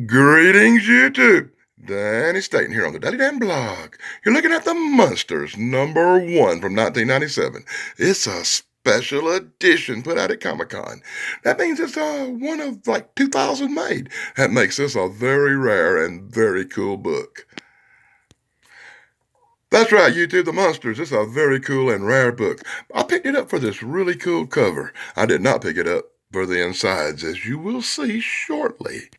Greetings, YouTube. Danny Staten here on the Daily Dan blog. You're looking at the Munsters #1 from 1997. It's a special edition put out at Comic-Con. That means it's one of like 2,000 made. That makes this a very rare and very cool book. That's right, YouTube, the Munsters. It's a very cool and rare book. I picked it up for this really cool cover. I did not pick it up for the insides, as you will see shortly.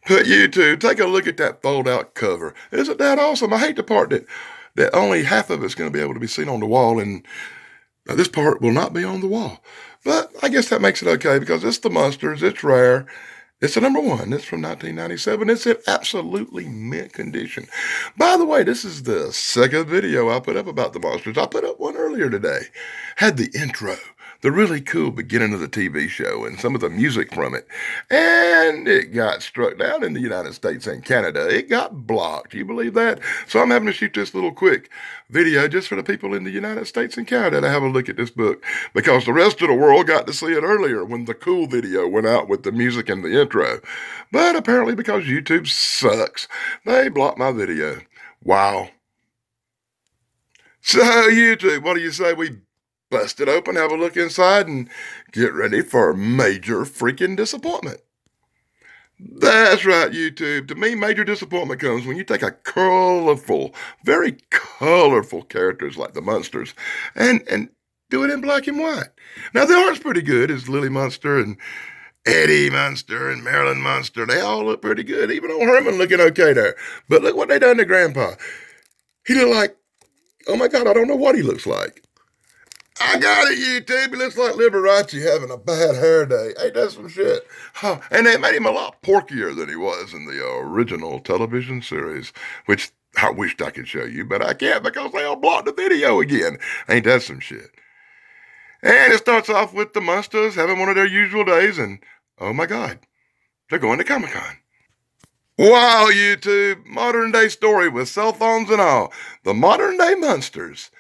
But YouTube, take a look at that fold-out cover. Isn't that awesome? I hate the part that only half of it's going to be able to be seen on the wall, and this part will not be on the wall. But I guess that makes it okay because it's the Munsters. It's rare. It's the #1. It's from 1997. It's in absolutely mint condition. By the way, this is the second video I put up about the Munsters. I put up one earlier today. Had the intro, the really cool beginning of the TV show and some of the music from it. And it got struck down in the United States and Canada. It got blocked. You believe that? So I'm having to shoot this little quick video just for the people in the United States and Canada to have a look at this book, because the rest of the world got to see it earlier when the cool video went out with the music and the intro. But apparently because YouTube sucks, they blocked my video. Wow. So YouTube, what do you say we bust it open, have a look inside, and get ready for major freaking disappointment? That's right, YouTube. To me, major disappointment comes when you take a colorful, very colorful characters like the Munsters and do it in black and white. Now, the art's pretty good. It's Lily Munster and Eddie Munster and Marilyn Munster. They all look pretty good. Even old Herman looking okay there. But look what they done to Grandpa. He look like, oh my God, I don't know what he looks like. I got it, YouTube. He looks like Liberace having a bad hair day. Ain't that some shit? Huh. And they made him a lot porkier than he was in the original television series, which I wished I could show you, but I can't because they all blocked the video again. Ain't that some shit? And it starts off with the Munsters having one of their usual days, and oh my God, they're going to Comic-Con. Wow, YouTube, modern day story with cell phones and all. The modern day Munsters.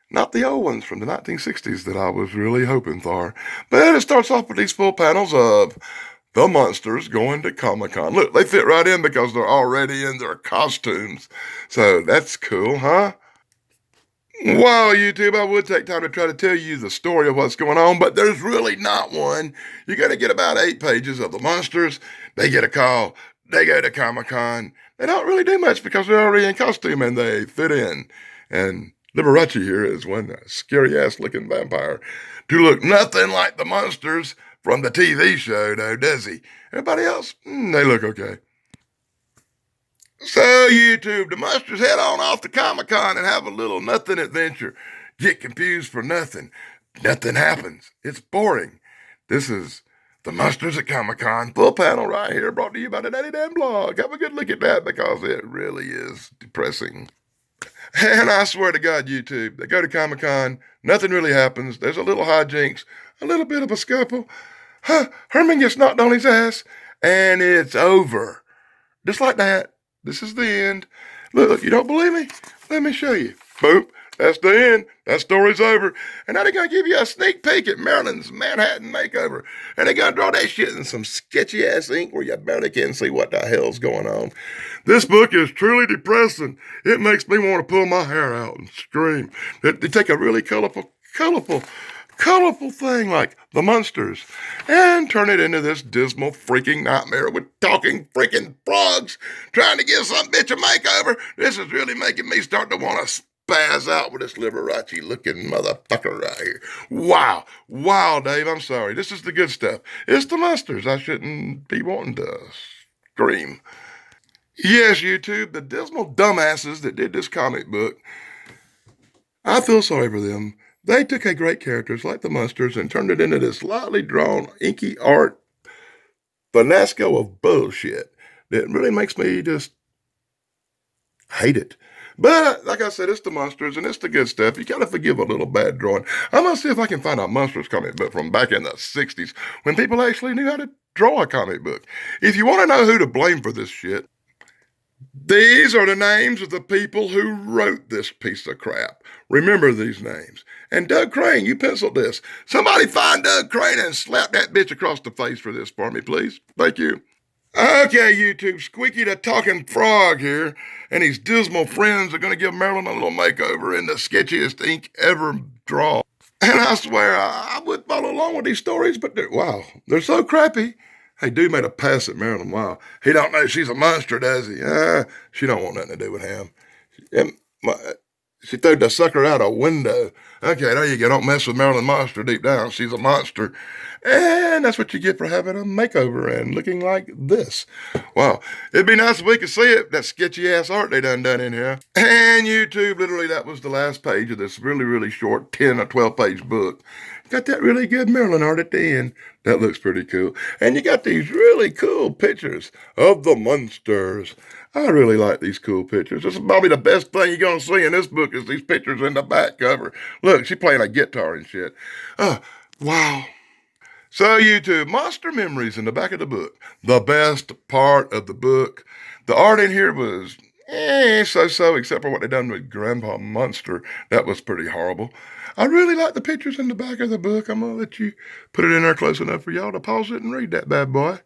Not the old ones from the 1960s that I was really hoping for. But it starts off with these full panels of the Munsters going to Comic-Con. Look, they fit right in because they're already in their costumes. So that's cool, huh? Wow, YouTube, I would take time to try to tell you the story of what's going on, but there's really not one. You're going to get about 8 pages of the Munsters. They get a call. They go to Comic-Con. They don't really do much because they're already in costume and they fit in. And Liberace here is one scary-ass looking vampire to look nothing like the Munsters from the TV show, though, does he? Everybody else, they look okay. So, YouTube, the Munsters head on off to Comic-Con and have a little nothing adventure. Get confused for nothing. Nothing happens. It's boring. This is the Munsters at Comic-Con. Full panel right here, brought to you by the Daily Dan blog. Have a good look at that because it really is depressing. And I swear to God, YouTube, they go to Comic-Con, nothing really happens. There's a little hijinks, a little bit of a scuffle. Herman gets knocked on his ass, and it's over. Just like that. This is the end. Look, you don't believe me? Let me show you. Boom. That's the end. That story's over. And now they're going to give you a sneak peek at Marilyn's Manhattan makeover. And they're going to draw that shit in some sketchy-ass ink where you barely can see what the hell's going on. This book is truly depressing. It makes me want to pull my hair out and scream. They take a really colorful thing like the Munsters and turn it into this dismal freaking nightmare with talking freaking frogs trying to give some bitch a makeover. This is really making me start to want to spaz out with this Liberace looking motherfucker right here. Wow, Dave, I'm sorry. This is the good stuff. It's the Munsters. I shouldn't be wanting to scream. Yes, YouTube, the dismal dumbasses that did this comic book, I feel sorry for them. They took a great characters like the Munsters and turned it into this lightly drawn, inky art finasco of bullshit that really makes me just hate it. But like I said, it's the Munsters and it's the good stuff. You gotta forgive a little bad drawing. I'm gonna see if I can find a Munsters comic book from back in the 60s when people actually knew how to draw a comic book. If you want to know who to blame for this shit, these are the names of the people who wrote this piece of crap. Remember these names. And Doug Crane, you penciled this. Somebody find Doug Crane and slap that bitch across the face for this for me, please. Thank you. Okay, YouTube, Squeaky the Talking Frog here, and his dismal friends are going to give Marilyn a little makeover in the sketchiest ink ever drawn. And I swear, I would follow along with these stories, but they're so crappy. Hey, dude made a pass at Marilyn. Wow. He don't know she's a monster, does he? She don't want nothing to do with him. Him- my- She threw the sucker out a window. Okay, there you go. Don't mess with Marilyn Monster deep down. She's a monster. And that's what you get for having a makeover and looking like this. Wow. It'd be nice if we could see it, that sketchy ass art they done in here. And YouTube, literally, that was the last page of this really, really short 10 or 12 page book. Got that really good Marilyn art at the end. That looks pretty cool. And you got these really cool pictures of the Munsters. I really like these cool pictures. This is probably the best thing you're going to see in this book is these pictures in the back cover. Look, she's playing a guitar and shit. Wow. So YouTube, Monster Memories in the back of the book. The best part of the book. The art in here was so-so, except for what they done with Grandpa Munster. That was pretty horrible. I really like the pictures in the back of the book. I'm going to let you put it in there close enough for y'all to pause it and read that bad boy.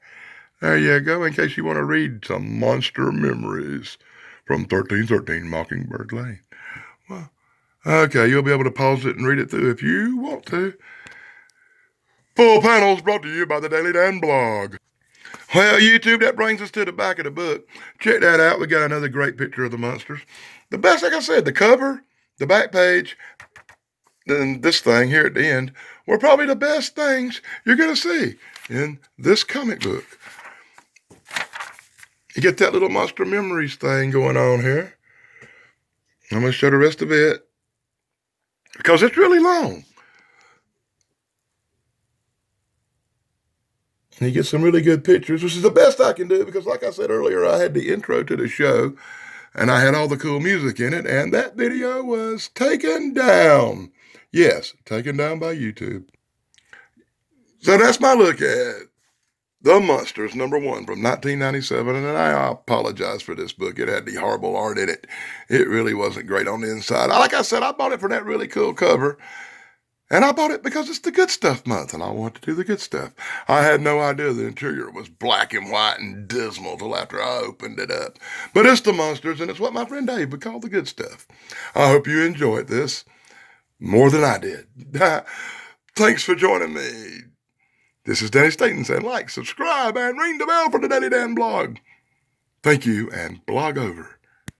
There you go, in case you want to read some Monster Memories from 1313 Mockingbird Lane. Well, okay, you'll be able to pause it and read it through if you want to. Full panels brought to you by the Daily Dan blog. Well, YouTube, that brings us to the back of the book. Check that out. We got another great picture of the monsters. The best, like I said, the cover, the back page, then this thing here at the end were probably the best things you're going to see in this comic book. You get that little Monster Memories thing going on here. I'm going to show the rest of it because it's really long. And you get some really good pictures, which is the best I can do because, like I said earlier, I had the intro to the show and I had all the cool music in it, and that video was taken down. Yes, taken down by YouTube. So that's my look at The Munsters, #1 from 1997, and I apologize for this book. It had the horrible art in it. It really wasn't great on the inside. Like I said, I bought it for that really cool cover, and I bought it because it's the good stuff month, and I want to do the good stuff. I had no idea the interior was black and white and dismal till after I opened it up. But it's the Munsters, and it's what my friend Dave would call the good stuff. I hope you enjoyed this more than I did. Thanks for joining me. This is Danny Staten saying like, subscribe, and ring the bell for the Danny Dan blog. Thank you, and blog over.